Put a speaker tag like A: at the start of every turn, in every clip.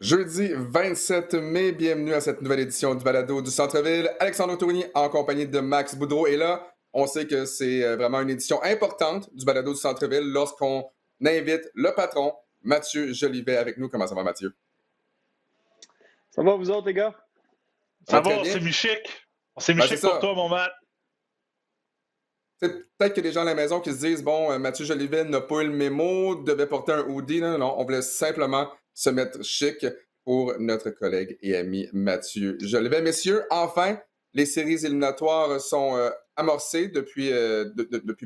A: Jeudi 27 mai, bienvenue à cette nouvelle édition du Balado du Centre-Ville. Alexandre Tourigny en compagnie de Max Boudreau. Et là, on sait que c'est vraiment une édition importante du Balado du Centre-Ville lorsqu'on invite le patron, Mathieu Jolivet, avec nous. Comment ça va, Mathieu?
B: Ça va, vous autres, les gars?
A: Ça
C: Ça
A: va très
C: va,
A: bien?
C: c'est Michic. C'est
A: Ben,
C: Michic
A: c'est
C: pour
A: ça.
C: toi, mon Matt.
A: C'est peut-être que des gens à la maison qui se disent, bon, Mathieu Jolivet n'a pas eu le mémo, devait porter un hoodie. Non, non, non, on voulait simplement se mettre chic pour notre collègue et ami Mathieu Jolivet. Messieurs, enfin, les séries éliminatoires sont amorcées depuis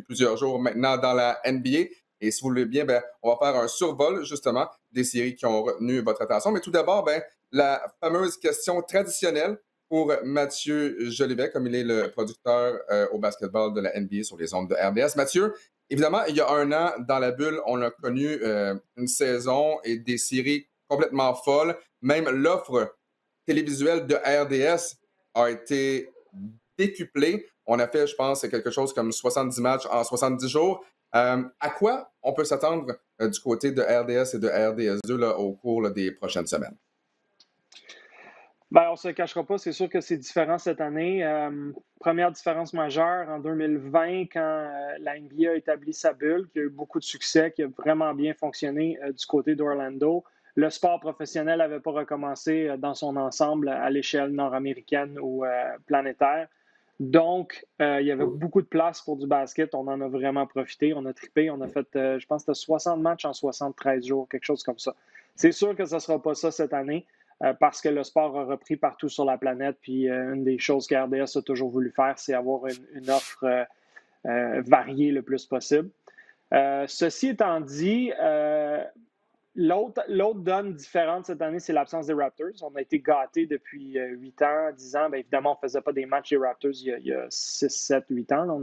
A: plusieurs jours maintenant dans la NBA. Et si vous le voulez bien, ben, on va faire un survol, justement, des séries qui ont retenu votre attention. Mais tout d'abord, ben, la fameuse question traditionnelle pour Mathieu Jolivet, comme il est le producteur au basketball de la NBA sur les ondes de RDS. Mathieu, évidemment, il y a un an, dans la bulle, on a connu une saison et des séries complètement folles. Même l'offre télévisuelle de RDS a été décuplée. On a fait, je pense, quelque chose comme 70 matchs en 70 jours. À quoi on peut s'attendre du côté de RDS et de RDS2 là, au cours là, des prochaines semaines?
B: Ben, on ne se cachera pas, c'est sûr que c'est différent cette année. Première différence majeure en 2020, quand la NBA a établi sa bulle, qui a eu beaucoup de succès, qui a vraiment bien fonctionné du côté d'Orlando. Le sport professionnel n'avait pas recommencé dans son ensemble à l'échelle nord-américaine ou planétaire. Donc, il y avait beaucoup de place pour du basket. On en a vraiment profité. On a trippé. On a fait, je pense, que c'était 60 matchs en 73 jours, quelque chose comme ça. C'est sûr que ce ne sera pas ça cette année. Parce que le sport a repris partout sur la planète. Puis une des choses que RDS a toujours voulu faire, c'est avoir une offre variée le plus possible. Ceci étant dit, l'autre donne différente cette année, c'est l'absence des Raptors. On a été gâtés depuis 8 ans, 10 ans. Bien, évidemment, on ne faisait pas des matchs des Raptors il y a 6, 7, 8 ans.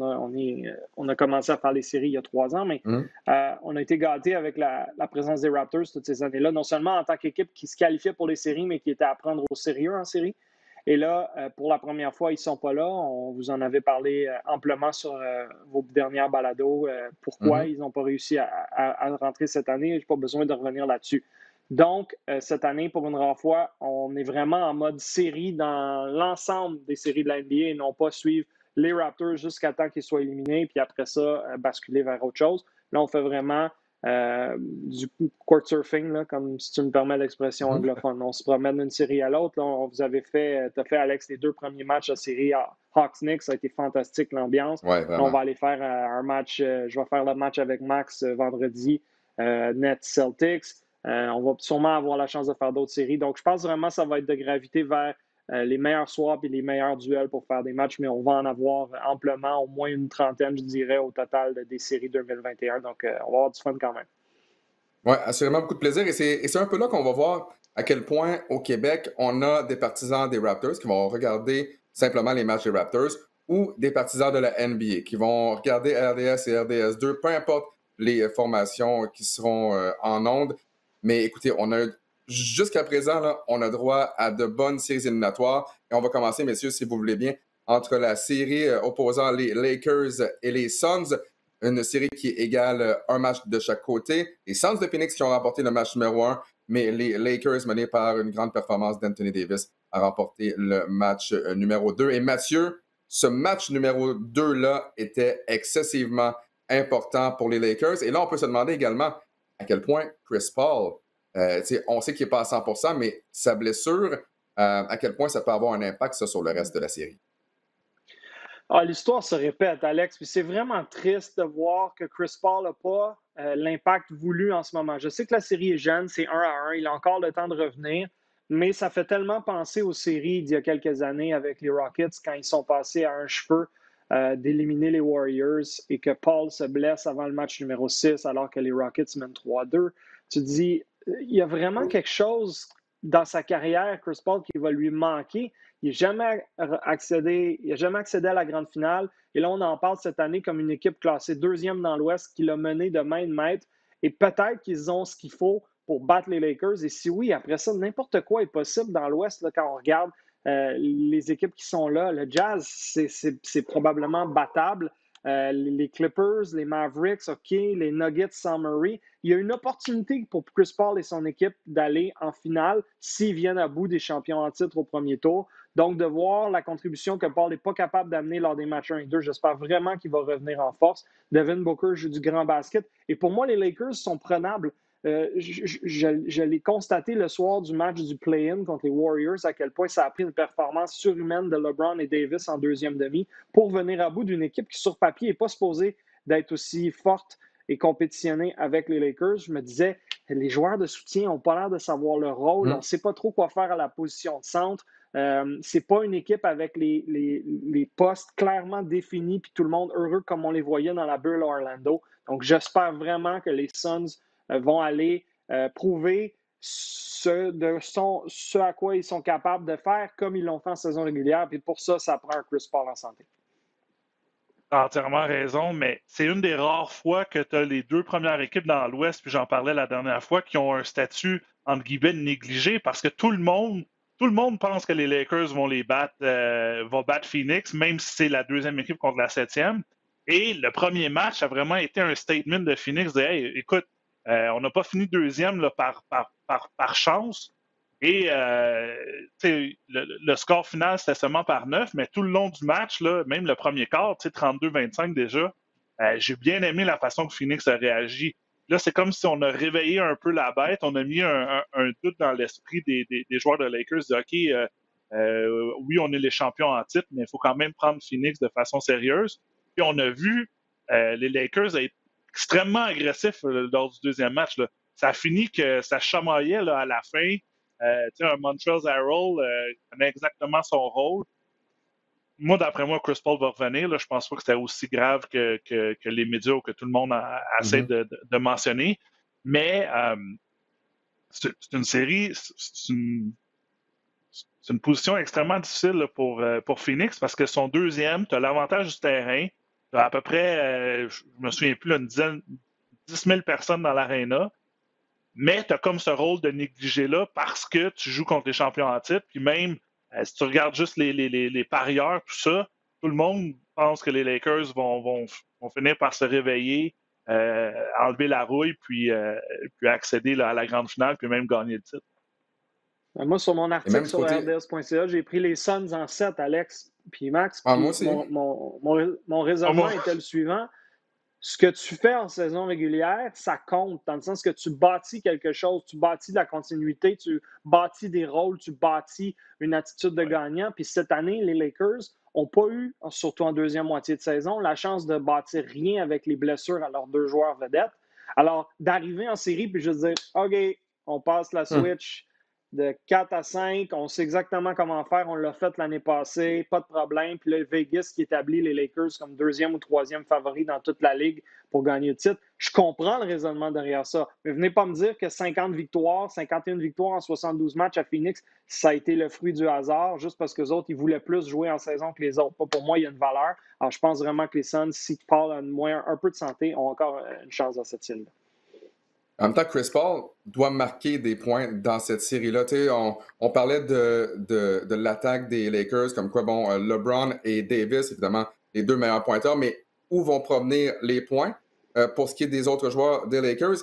B: On a commencé à faire les séries il y a 3 ans, mais on a été gâtés avec la présence des Raptors toutes ces années-là, non seulement en tant qu'équipe qui se qualifiait pour les séries, mais qui était à prendre au sérieux en série. Et là, pour la première fois, ils ne sont pas là. On vous en avait parlé amplement sur vos dernières balados. Pourquoi ils n'ont pas réussi à rentrer cette année? Je n'ai pas besoin de revenir là-dessus. Donc, cette année, pour une rare fois, on est vraiment en mode série dans l'ensemble des séries de la NBA et non pas suivre les Raptors jusqu'à temps qu'ils soient éliminés, puis après ça, basculer vers autre chose. Là, on fait vraiment du court surfing, là, comme si tu me permets l'expression anglophone. On se promène d'une série à l'autre. Là, vous avez fait, tu as fait, Alex, les 2 premiers matchs de série Hawks-Knicks. Ça a été fantastique, l'ambiance.
A: Ouais,
B: on va aller faire un match. Je vais faire le match avec Max vendredi, Nets-Celtics. On va sûrement avoir la chance de faire d'autres séries. Donc, je pense vraiment que ça va être de graviter vers les meilleurs swaps et les meilleurs duels pour faire des matchs, mais on va en avoir amplement, au moins une trentaine, je dirais, au total des séries 2021. Donc, on va avoir du fun quand même.
A: Oui, assurément beaucoup de plaisir. Et c'est un peu là qu'on va voir à quel point, au Québec, on a des partisans des Raptors qui vont regarder simplement les matchs des Raptors ou des partisans de la NBA qui vont regarder RDS et RDS2, peu importe les formations qui seront en ondes. Mais écoutez, jusqu'à présent, là, on a droit à de bonnes séries éliminatoires. Et on va commencer, messieurs, si vous voulez bien, entre la série opposant les Lakers et les Suns. Une série qui égale un match de chaque côté. Les Suns de Phoenix qui ont remporté le match numéro 1, mais les Lakers, menés par une grande performance d'Anthony Davis, ont remporté le match numéro 2. Et Mathieu, ce match numéro 2-là était excessivement important pour les Lakers. Et là, on peut se demander également à quel point Chris Paul, on sait qu'il n'est pas à 100%, mais sa blessure, à quel point ça peut avoir un impact ça, sur le reste de la série.
B: L'histoire se répète, Alex, puis c'est vraiment triste de voir que Chris Paul n'a pas l'impact voulu en ce moment. Je sais que la série est jeune, c'est 1-1, il a encore le temps de revenir, mais ça fait tellement penser aux séries d'il y a quelques années avec les Rockets quand ils sont passés à un cheveu d'éliminer les Warriors et que Paul se blesse avant le match numéro 6 alors que les Rockets mènent 3-2. Tu te dis, il y a vraiment quelque chose dans sa carrière, Chris Paul, qui va lui manquer. Il n'a jamais accédé à la grande finale. Et là, on en parle cette année comme une équipe classée 2e dans l'Ouest qui l'a mené de main de maître. Et peut-être qu'ils ont ce qu'il faut pour battre les Lakers. Et si oui, après ça, n'importe quoi est possible dans l'Ouest là, quand on regarde les équipes qui sont là. Le Jazz, c'est probablement battable. les Clippers, les Mavericks, OK, les Nuggets sans Murray. Il y a une opportunité pour Chris Paul et son équipe d'aller en finale s'ils viennent à bout des champions en titre au premier tour. Donc, de voir la contribution que Paul n'est pas capable d'amener lors des matchs 1 et 2, j'espère vraiment qu'il va revenir en force. Devin Booker joue du grand basket. Et pour moi, les Lakers sont prenables. Je l'ai constaté le soir du match du play-in contre les Warriors, à quel point ça a pris une performance surhumaine de LeBron et Davis en deuxième demi pour venir à bout d'une équipe qui, sur papier, n'est pas supposée d'être aussi forte et compétitionnée avec les Lakers. Je me disais, les joueurs de soutien n'ont pas l'air de savoir leur rôle. On ne sait pas trop quoi faire à la position de centre. C'est pas une équipe avec les postes clairement définis puis tout le monde heureux comme on les voyait dans la bulle à Orlando. Donc, j'espère vraiment que les Suns vont aller prouver ce à quoi ils sont capables de faire comme ils l'ont fait en saison régulière. Puis pour ça, ça prend un Chris Paul en santé.
C: Tu as entièrement raison, mais c'est une des rares fois que tu as les deux premières équipes dans l'Ouest, puis j'en parlais la dernière fois, qui ont un statut, entre guillemets, négligé parce que tout le monde pense que les Lakers vont vont battre Phoenix, même si c'est la deuxième équipe contre la septième. Et le premier match a vraiment été un statement de Phoenix de hey, écoute, on n'a pas fini deuxième là, par chance. Et le score final, c'était seulement par 9, mais tout le long du match, là, même le premier quart, 32-25 déjà, j'ai bien aimé la façon que Phoenix a réagi. Là, c'est comme si on a réveillé un peu la bête, on a mis un doute dans l'esprit des joueurs de Lakers, de OK, oui, on est les champions en titre, mais il faut quand même prendre Phoenix de façon sérieuse. Puis on a vu les Lakers être extrêmement agressifs lors du deuxième match. Là. Ça a fini que ça chamaillait là, à la fin. Un Montrezl Harrell connaît exactement son rôle. Moi, d'après moi, Chris Paul va revenir. Là, je pense pas que c'était aussi grave que les médias ou que tout le monde essaie de mentionner. Mais c'est une série, c'est une position extrêmement difficile là, pour Phoenix parce que son deuxième, tu as l'avantage du terrain. Tu as à peu près, je me souviens plus, là, 10 000 personnes dans l'aréna. Mais tu as comme ce rôle de négliger-là parce que tu joues contre les champions en titre. Puis même, si tu regardes juste les parieurs, tout ça, tout le monde pense que les Lakers vont finir par se réveiller, enlever la rouille, puis accéder là, à la grande finale, puis même gagner le titre.
B: Moi, sur mon article sur RDS.ca, j'ai pris les Suns en 7, Alex. Puis Max,
A: moi aussi.
B: mon raisonnement était le suivant. Ce que tu fais en saison régulière, ça compte, dans le sens que tu bâtis quelque chose, tu bâtis de la continuité, tu bâtis des rôles, tu bâtis une attitude de gagnant. Puis cette année, les Lakers n'ont pas eu, surtout en deuxième moitié de saison, la chance de bâtir rien avec les blessures à leurs deux joueurs vedettes. Alors, d'arriver en série puis juste dire, OK, on passe la switch de 4 à 5, on sait exactement comment faire, on l'a fait l'année passée, pas de problème. Puis là, Vegas qui établit les Lakers comme deuxième ou troisième favori dans toute la ligue pour gagner le titre. Je comprends le raisonnement derrière ça. Mais venez pas me dire que 50 victoires, 51 victoires en 72 matchs à Phoenix, ça a été le fruit du hasard, juste parce que les autres, ils voulaient plus jouer en saison que les autres. Pas pour moi, il y a une valeur. Alors, je pense vraiment que les Suns, s'ils parlent un peu de santé, ont encore une chance dans cette série-là.
A: En même temps, Chris Paul doit marquer des points dans cette série-là. On parlait de l'attaque des Lakers, comme quoi, LeBron et Davis, évidemment, les deux meilleurs pointeurs, mais où vont provenir les points? Pour ce qui est des autres joueurs des Lakers,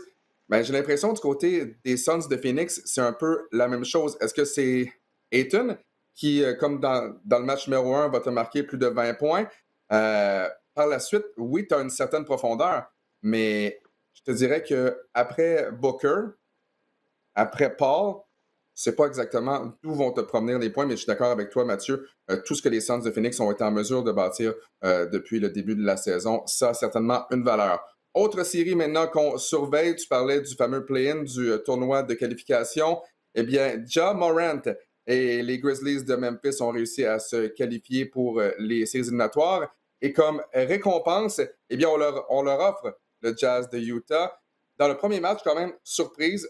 A: j'ai l'impression du côté des Suns de Phoenix, c'est un peu la même chose. Est-ce que c'est Ayton qui, comme dans le match numéro 1, va te marquer plus de 20 points? Par la suite, oui, tu as une certaine profondeur, mais je te dirais qu'après Booker, après Paul, c'est pas exactement d'où vont te provenir les points, mais je suis d'accord avec toi, Mathieu. Tout ce que les Suns de Phoenix ont été en mesure de bâtir depuis le début de la saison, ça a certainement une valeur. Autre série maintenant qu'on surveille, tu parlais du fameux play-in du tournoi de qualification. Eh bien, Ja Morant et les Grizzlies de Memphis ont réussi à se qualifier pour les séries éliminatoires. Et comme récompense, eh bien, on leur offre le Jazz de Utah. Dans le premier match, quand même, surprise,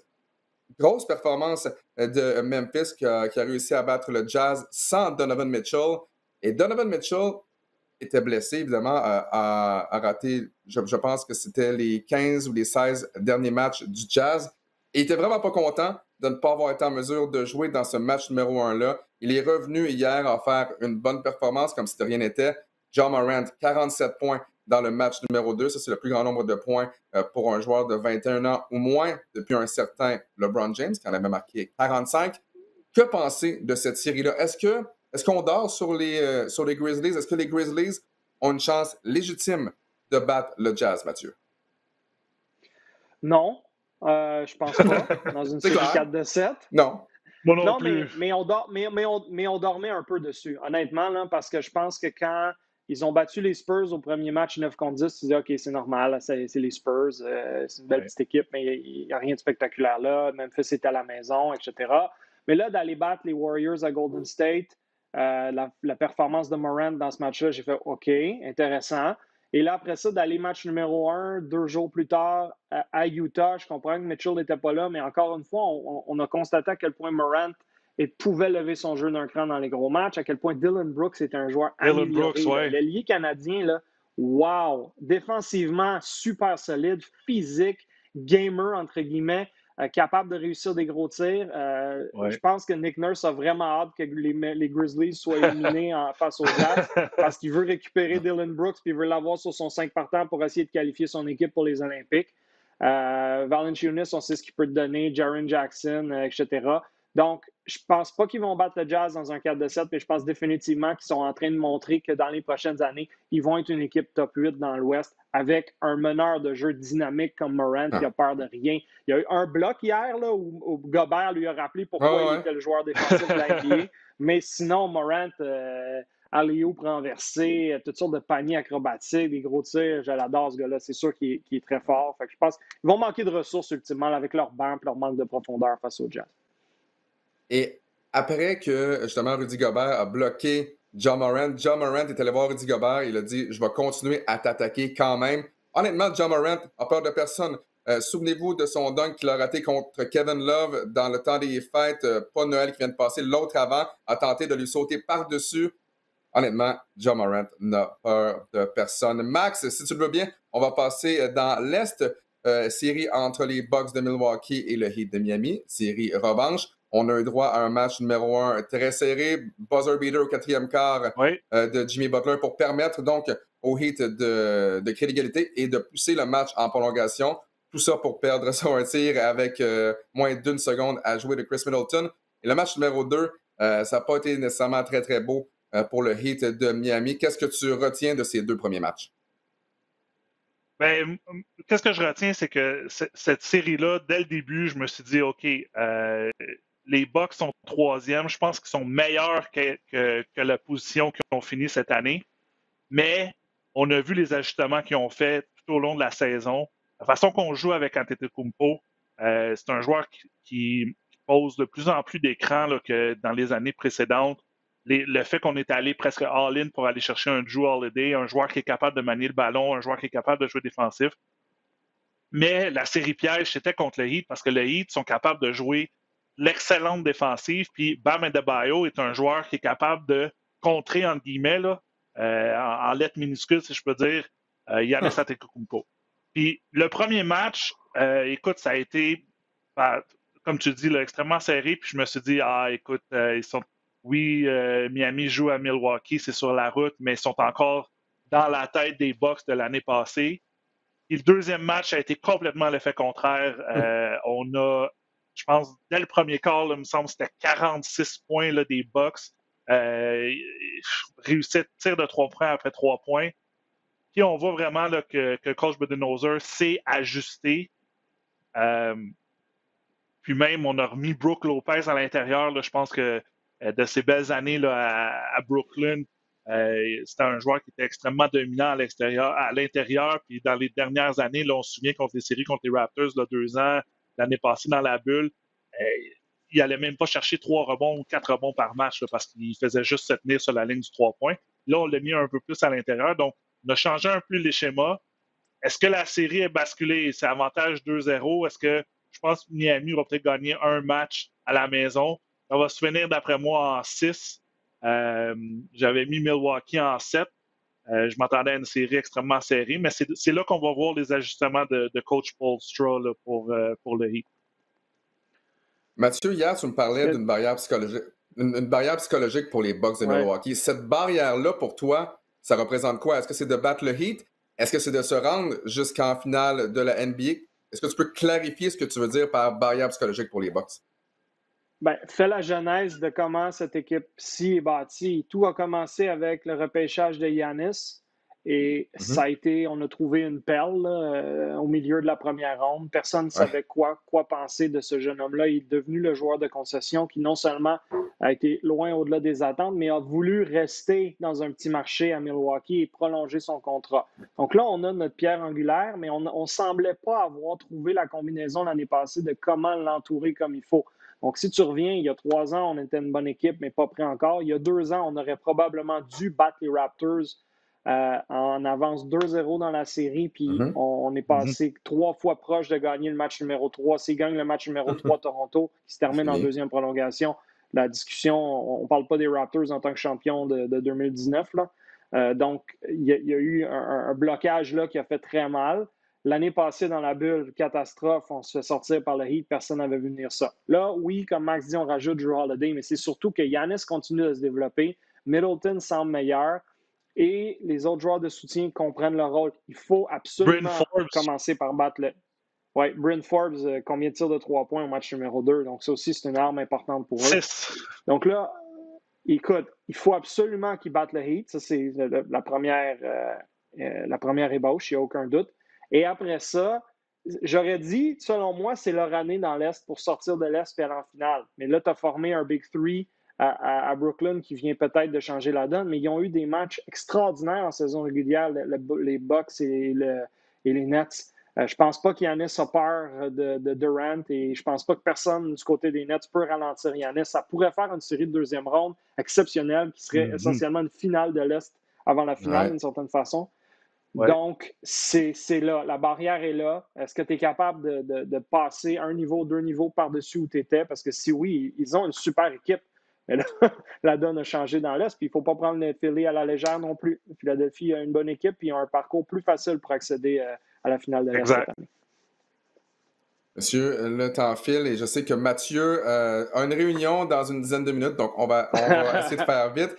A: grosse performance de Memphis qui a réussi à battre le Jazz sans Donovan Mitchell. Et Donovan Mitchell était blessé, évidemment, a raté, je pense que c'était les 15 ou les 16 derniers matchs du Jazz. Et il était vraiment pas content de ne pas avoir été en mesure de jouer dans ce match numéro 1-là. Il est revenu hier à faire une bonne performance comme si de rien n'était. Ja Morant, 47 points, dans le match numéro 2. Ça, c'est le plus grand nombre de points pour un joueur de 21 ans ou moins depuis un certain LeBron James, qui en avait marqué 45. Que penser de cette série-là? Est-ce qu'on dort sur les Grizzlies? Est-ce que les Grizzlies ont une chance légitime de battre le Jazz, Mathieu?
B: Non, je pense pas. Dans une série 4-7.
A: Non.
C: Moi non plus.
B: Mais on dormait un peu dessus, honnêtement, là, parce que je pense que quand ils ont battu les Spurs au premier match 9-10, tu disais, OK, c'est normal, c'est les Spurs, c'est une belle petite équipe, mais il n'y a rien de spectaculaire là. Memphis est à la maison, etc. Mais là, d'aller battre les Warriors à Golden State, la performance de Morant dans ce match-là, j'ai fait OK, intéressant. Et là, après ça, d'aller match numéro 1, 2 jours plus tard, à Utah, je comprends que Mitchell n'était pas là, mais encore une fois, on a constaté à quel point Morant pouvait lever son jeu d'un cran dans les gros matchs, à quel point Dylan Brooks est un joueur amélioré. L'ailier canadien, là, wow! Défensivement, super solide, physique, gamer, entre guillemets, capable de réussir des gros tirs. Je pense que Nick Nurse a vraiment hâte que les Grizzlies soient éliminés face aux Jazz parce qu'il veut récupérer Dylan Brooks puis il veut l'avoir sur son 5 partants pour essayer de qualifier son équipe pour les Olympiques. Valanciunas, on sait ce qu'il peut te donner, Jaren Jackson, etc. Donc, je pense pas qu'ils vont battre le Jazz dans un 4-7, mais je pense définitivement qu'ils sont en train de montrer que dans les prochaines années, ils vont être une équipe top 8 dans l'Ouest avec un meneur de jeu dynamique comme Morant qui a peur de rien. Il y a eu un bloc hier là, où Gobert lui a rappelé pourquoi il était le joueur défensif de la NBA. Mais sinon, Morant, alley-oop renversé, toutes sortes de paniers acrobatiques, des gros tirs, je l'adore ce gars-là. C'est sûr qu'il est très fort. Fait que je pense qu'ils vont manquer de ressources ultimement là, avec leur banc et leur manque de profondeur face au Jazz.
A: Et après que, justement, Rudy Gobert a bloqué John Morant est allé voir Rudy Gobert, il a dit « Je vais continuer à t'attaquer quand même ». Honnêtement, John Morant a peur de personne. Souvenez-vous de son dunk qu'il a raté contre Kevin Love dans le temps des fêtes, pas Noël qui vient de passer, l'autre avant, a tenté de lui sauter par-dessus. Honnêtement, John Morant n'a peur de personne. Max, si tu le veux bien, on va passer dans l'Est, série entre les Bucks de Milwaukee et le Heat de Miami, série revanche. On a eu droit à un match numéro 1 très serré, buzzer beater au 4e quart de Jimmy Butler pour permettre donc au Heat de créer l'égalité et de pousser le match en prolongation. Tout ça pour perdre sur un tir avec moins d'1 seconde à jouer de Chris Middleton. Et le match numéro 2, ça n'a pas été nécessairement très, très beau pour le Heat de Miami. Qu'est-ce que tu retiens de ces 2 premiers matchs?
C: Ben, qu'est-ce que je retiens, c'est que cette série-là, dès le début, je me suis dit, OK, les Bucks sont 3e. Je pense qu'ils sont meilleurs que la position qu'ils ont fini cette année. Mais on a vu les ajustements qu'ils ont fait tout au long de la saison. La façon qu'on joue avec Antetokounmpo, c'est un joueur qui pose de plus en plus d'écrans que dans les années précédentes. Le fait qu'on est allé presque all-in pour aller chercher un Jrue Holiday, un joueur qui est capable de manier le ballon, un joueur qui est capable de jouer défensif. Mais la série piège, c'était contre le Heat parce que le Heat sont capables de jouer l'excellente défensive. Puis Bam Adebayo est un joueur qui est capable de contrer, entre guillemets, là, en lettres minuscules, si je peux dire, Giannis Antetokounmpo. Puis le premier match, écoute, ça a été, comme tu dis, là, extrêmement serré. Puis je me suis dit, écoute, Miami joue à Milwaukee, c'est sur la route, mais ils sont encore dans la tête des Bucks de l'année passée. Et le deuxième match a été complètement l'effet contraire. On a, je pense, dès le premier quart, là, il me semble que c'était 46 points là, des Bucks. Réussite tir de 3 points après 3 points. Puis on voit vraiment là, que Coach Budenholzer s'est ajusté. Puis même, on a remis Brook Lopez à l'intérieur. Là, je pense que de ces belles années là, à Brooklyn, c'était un joueur qui était extrêmement dominant à l'intérieur. Puis dans les dernières années, là, on se souvient contre les séries contre les Raptors, là, 2 ans, l'année passée dans la bulle, il n'allait même pas chercher 3 rebonds ou 4 rebonds par match là, parce qu'il faisait juste se tenir sur la ligne du 3 points. Là, on l'a mis un peu plus à l'intérieur. Donc, on a changé un peu les schémas. Est-ce que la série est basculée? C'est avantage 2-0. Est-ce que je pense que Miami va peut-être gagner un match à la maison? Ça va se finir, d'après moi, en 6. J'avais mis Milwaukee en 7. Je m'attendais à une série extrêmement serrée, mais c'est là qu'on va voir les ajustements de Coach Spoelstra là, pour le Heat.
A: Mathieu, hier, tu me parlais d'une barrière psychologique. Une barrière psychologique pour les Bucks de Milwaukee. Cette barrière-là, pour toi, ça représente quoi? Est-ce que c'est de battre le Heat? est-ce que c'est de se rendre jusqu'en finale de la NBA? Est-ce que tu peux clarifier ce que tu veux dire par barrière psychologique pour les Bucks?
B: Ben, fais la genèse de comment cette équipe-ci est bâtie. Tout a commencé avec le repêchage de Giannis. Et ça a été, on a trouvé une perle là, au milieu de la première ronde. Personne ne savait quoi penser de ce jeune homme-là. Il est devenu le joueur de concession qui non seulement a été loin au-delà des attentes, mais a voulu rester dans un petit marché à Milwaukee et prolonger son contrat. Donc là, on a notre pierre angulaire, mais on ne semblait pas avoir trouvé la combinaison l'année passée de comment l'entourer comme il faut. Donc, si tu reviens, il y a 3 ans, on était une bonne équipe, mais pas prêt encore. Il y a 2 ans, on aurait probablement dû battre les Raptors en avance 2-0 dans la série, puis on est passé 3 fois proche de gagner le match numéro 3. S'ils gagnent le match numéro 3 Toronto, qui se termine en deuxième prolongation, la discussion, on ne parle pas des Raptors en tant que champion de 2019. Là. Donc, il y a eu un blocage là qui a fait très mal. L'année passée, dans la bulle, catastrophe, on se fait sortir par le Heat, personne n'avait vu venir ça. Là, oui, comme Max dit, on rajoute Jrue Holiday, mais c'est surtout que Giannis continue de se développer, Middleton semble meilleur, et les autres joueurs de soutien comprennent leur rôle. Il faut absolument commencer par battre le... Oui, Bryn Forbes, combien de tirs de 3 points au match numéro 2, donc ça aussi, c'est une arme importante pour eux. Donc là, écoute, il faut absolument qu'ils battent le Heat, ça c'est la première ébauche, il n'y a aucun doute. Et après ça, j'aurais dit, selon moi, c'est leur année dans l'Est pour sortir de l'Est et aller en finale. Mais là, tu as formé un Big Three à Brooklyn qui vient peut-être de changer la donne, mais ils ont eu des matchs extraordinaires en saison régulière, les Bucks et les Nets. Je pense pas qu'Giannis a peur de Durant et je pense pas que personne du côté des Nets peut ralentir Giannis. Ça pourrait faire une série de deuxième ronde exceptionnelle qui serait essentiellement une finale de l'Est avant la finale d'une certaine façon. Ouais. Donc, c'est là. La barrière est là. Est-ce que tu es capable de passer 1 niveau, 2 niveaux par-dessus où tu étais? Parce que si oui, ils ont une super équipe. Mais là, la donne a changé dans l'Est. Puis il ne faut pas prendre le Philly à la légère non plus. Philadelphie a une bonne équipe et ils ont un parcours plus facile pour accéder à la finale de l'Est cette année.
A: Monsieur, le temps file et je sais que Mathieu a une réunion dans une dizaine de minutes, donc on va essayer de faire vite.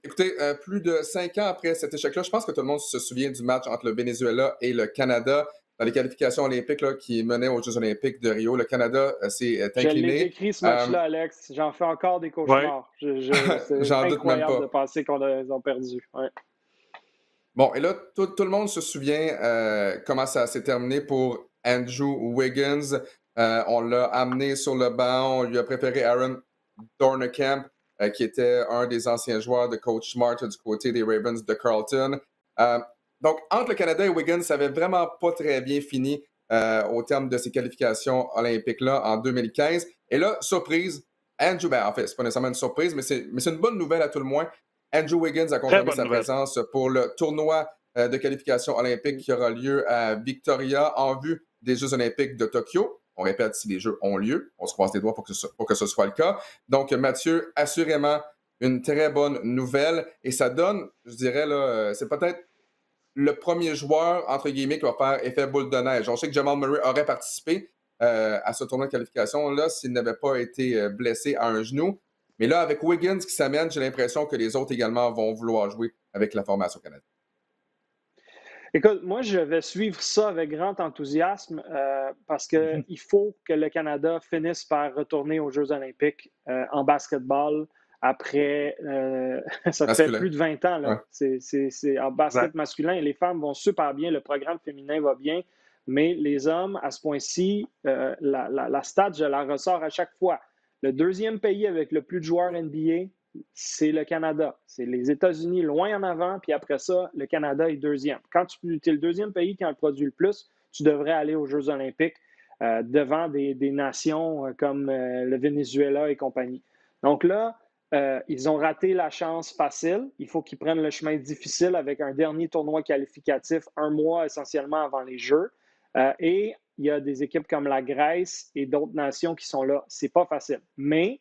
A: Écoutez, plus de 5 ans après cet échec-là, je pense que tout le monde se souvient du match entre le Venezuela et le Canada dans les qualifications olympiques là, qui menaient aux Jeux olympiques de Rio. Le Canada s'est incliné.
B: Je l'ai écrit ce match-là, Alex. J'en fais encore des cauchemars. Ouais. C'est incroyable de penser qu'on a perdu. Ouais.
A: Bon, et là, tout le monde se souvient comment ça s'est terminé pour Andrew Wiggins. On l'a amené sur le banc. On lui a préféré Aaron Dornkamp, qui était un des anciens joueurs de Coach Smart du côté des Ravens de Carleton. Donc, entre le Canada et Wiggins, ça n'avait vraiment pas très bien fini au terme de ces qualifications olympiques-là en 2015. Et là, surprise, Andrew, en fait, c'est pas nécessairement une surprise, mais c'est une bonne nouvelle à tout le moins. Andrew Wiggins a confirmé sa présence pour le tournoi de qualification olympique qui aura lieu à Victoria en vue des Jeux olympiques de Tokyo. On répète, si les Jeux ont lieu, on se croise les doigts pour que ce soit le cas. Donc, Mathieu, assurément, une très bonne nouvelle. Et ça donne, je dirais, là, c'est peut-être le premier joueur, entre guillemets, qui va faire effet boule de neige. On sait que Jamal Murray aurait participé à ce tournoi de qualification-là s'il n'avait pas été blessé à un genou. Mais là, avec Wiggins qui s'amène, j'ai l'impression que les autres également vont vouloir jouer avec la formation canadienne.
B: Écoute, moi, je vais suivre ça avec grand enthousiasme parce qu'il faut que le Canada finisse par retourner aux Jeux olympiques en basketball après, ça masculin. Fait plus de 20 ans. Là. Ouais. C'est en basket masculin et les femmes vont super bien, le programme féminin va bien, mais les hommes, à ce point-ci, la stat, je la ressors à chaque fois. Le deuxième pays avec le plus de joueurs NBA, c'est le Canada. C'est les États-Unis loin en avant, puis après ça, le Canada est deuxième. Quand tu es le deuxième pays qui en produit le plus, tu devrais aller aux Jeux olympiques devant des nations comme le Venezuela et compagnie. Donc là, ils ont raté la chance facile. Il faut qu'ils prennent le chemin difficile avec un dernier tournoi qualificatif 1 mois essentiellement avant les Jeux. Et il y a des équipes comme la Grèce et d'autres nations qui sont là. C'est pas facile. Mais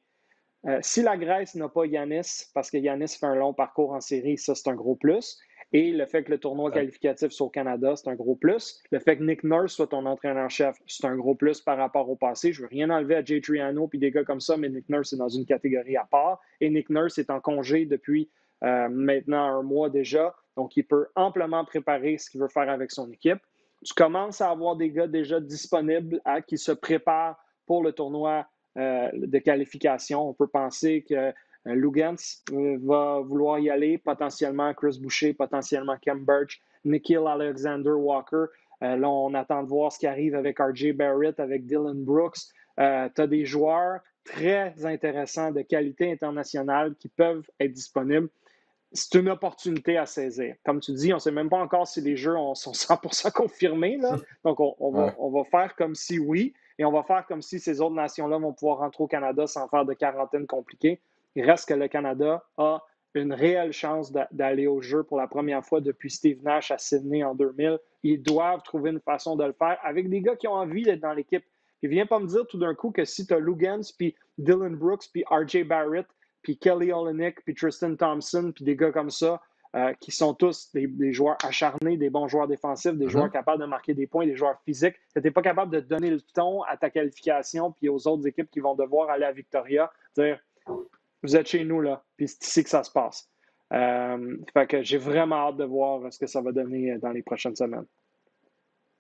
B: si la Grèce n'a pas Giannis, parce que Giannis fait un long parcours en série, ça, c'est un gros plus. Et le fait que le tournoi qualificatif soit au Canada, c'est un gros plus. Le fait que Nick Nurse soit ton entraîneur-chef, c'est un gros plus par rapport au passé. Je ne veux rien enlever à Jay Triano et des gars comme ça, mais Nick Nurse est dans une catégorie à part. Et Nick Nurse est en congé depuis maintenant 1 mois déjà. Donc, il peut amplement préparer ce qu'il veut faire avec son équipe. Tu commences à avoir des gars déjà disponibles qui se préparent pour le tournoi de qualification. On peut penser que Lugans va vouloir y aller, potentiellement Chris Boucher, potentiellement Kem Birch, Nikhil Alexander-Walker. Là, on attend de voir ce qui arrive avec R.J. Barrett, avec Dylan Brooks. Tu as des joueurs très intéressants de qualité internationale qui peuvent être disponibles. C'est une opportunité à saisir. Comme tu dis, on ne sait même pas encore si les jeux sont 100% confirmés. Là. Donc, on va faire comme si oui, et on va faire comme si ces autres nations-là vont pouvoir rentrer au Canada sans faire de quarantaine compliquée. Il reste que le Canada a une réelle chance d'aller aux Jeux pour la première fois depuis Steve Nash à Sydney en 2000. Ils doivent trouver une façon de le faire avec des gars qui ont envie d'être dans l'équipe. Puis viens pas me dire tout d'un coup que si tu as Lugans, puis Dylan Brooks, puis R.J. Barrett, puis Kelly Olynyk, puis Tristan Thompson, puis des gars comme ça, qui sont tous des joueurs acharnés, des bons joueurs défensifs, des joueurs capables de marquer des points, des joueurs physiques. Tu n'es pas capable de donner le ton à ta qualification puis aux autres équipes qui vont devoir aller à Victoria, dire vous êtes chez nous, là, puis c'est ici que ça se passe. Fait que j'ai vraiment hâte de voir ce que ça va donner dans les prochaines semaines.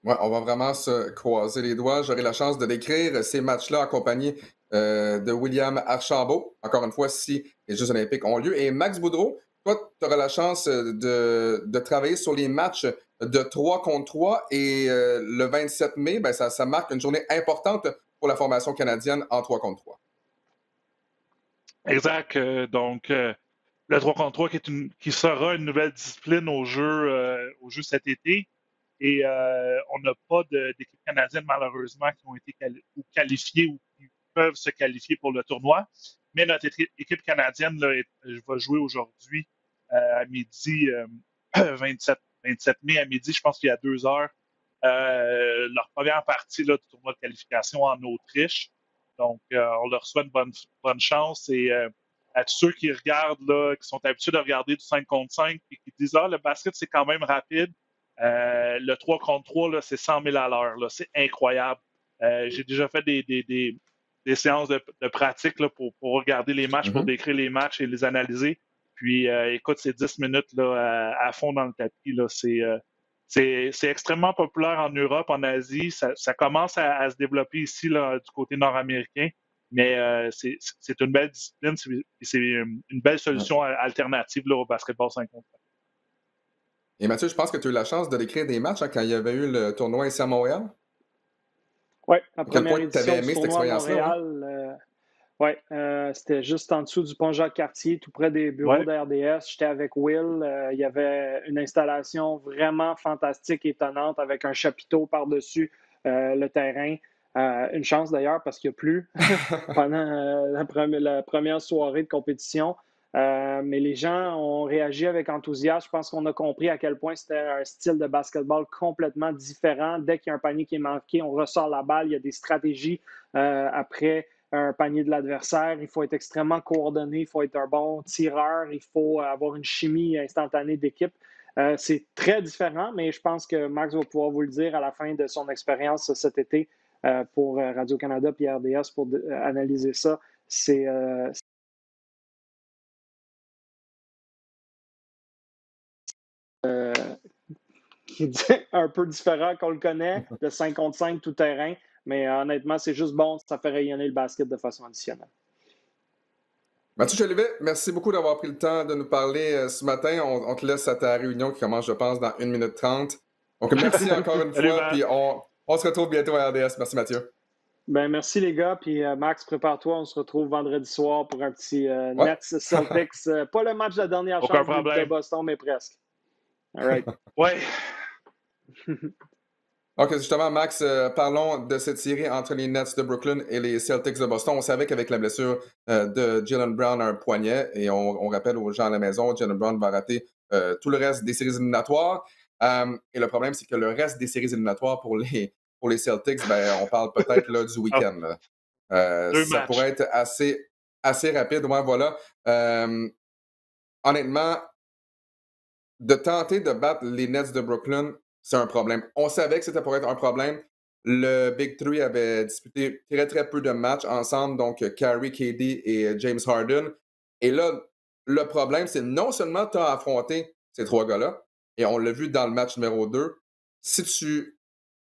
A: Ouais, on va vraiment se croiser les doigts. J'aurai la chance de décrire ces matchs-là accompagnés de William Archambault, encore une fois, si les Jeux olympiques ont lieu. Et Max Boudreau, toi, tu auras la chance de travailler sur les matchs de 3 contre 3 et le 27 mai, ben, ça marque une journée importante pour la formation canadienne en 3 contre 3.
C: Exact. Donc, le 3 contre 3 qui sera une nouvelle discipline au jeu cet été. Et on n'a pas d'équipe canadienne, malheureusement, qui ont été qualifiées ou qui peuvent se qualifier pour le tournoi. Mais notre équipe canadienne là, va jouer aujourd'hui à midi, 27 mai à midi, je pense qu'il y a 2 heures, leur première partie là, du tournoi de qualification en Autriche. Donc, on leur souhaite bonne chance. Et à tous ceux qui regardent, là, qui sont habitués de regarder du 5 contre 5 et qui disent « Ah, le basket, c'est quand même rapide », le 3 contre 3, là, c'est 100 000 à l'heure. C'est incroyable. J'ai déjà fait des séances de pratique là, pour regarder les matchs, pour décrire les matchs et les analyser. Puis, écoute, c'est 10 minutes là, à fond dans le tapis. Là. C'est extrêmement populaire en Europe, en Asie. Ça commence à se développer ici là, du côté nord-américain. Mais c'est une belle discipline. C'est une belle solution alternative là, au basketball 5 contre 5.
A: Et Mathieu, je pense que tu as eu la chance de décrire des matchs quand il y avait eu le tournoi ici à Montréal.
B: Oui, la première édition
A: tu avais aimé
B: du
A: cette
B: tournoi à
A: expérience-là?
B: Montréal. C'était juste en dessous du pont Jacques-Cartier, tout près des bureaux de RDS. J'étais avec Will. Il y avait une installation vraiment fantastique, étonnante, avec un chapiteau par-dessus le terrain. Une chance d'ailleurs parce qu'il n'y a plu pendant la première soirée de compétition. Mais les gens ont réagi avec enthousiasme. Je pense qu'on a compris à quel point c'était un style de basketball complètement différent. Dès qu'il y a un panier qui est manqué, on ressort la balle. Il y a des stratégies après un panier de l'adversaire. Il faut être extrêmement coordonné. Il faut être un bon tireur. Il faut avoir une chimie instantanée d'équipe. C'est très différent, mais je pense que Max va pouvoir vous le dire à la fin de son expérience cet été pour Radio-Canada et RDS pour analyser ça. C'est un peu différent qu'on le connaît, de 5 contre 5 tout terrain, mais honnêtement, c'est juste bon, ça fait rayonner le basket de façon additionnelle.
A: Mathieu Jolivet, merci beaucoup d'avoir pris le temps de nous parler ce matin. On te laisse à ta réunion qui commence, je pense, dans 1 minute 30. Donc, merci encore une fois, puis on se retrouve bientôt à RDS. Merci, Mathieu.
B: Ben, merci, les gars. Puis, Max, prépare-toi. On se retrouve vendredi soir pour un petit Nets Celtics. Pas le match de la dernière chance de Boston, mais presque. All right.
C: Ouais.
A: OK, justement, Max, parlons de cette série entre les Nets de Brooklyn et les Celtics de Boston. On savait qu'avec la blessure de Jaylen Brown à un poignet, et on rappelle aux gens à la maison, Jaylen Brown va rater tout le reste des séries éliminatoires. Et le problème, c'est que le reste des séries éliminatoires pour les Celtics, ben, on parle peut-être là, du week-end. Ça pourrait être assez rapide. Ouais, voilà. Honnêtement, de tenter de battre les Nets de Brooklyn, c'est un problème. On savait que c'était pour être un problème. Le Big Three avait disputé très, très peu de matchs ensemble, donc Kyrie, KD et James Harden. Et là, le problème, c'est non seulement tu as affronté ces 3 gars-là, Et on l'a vu dans le match numéro 2. Si tu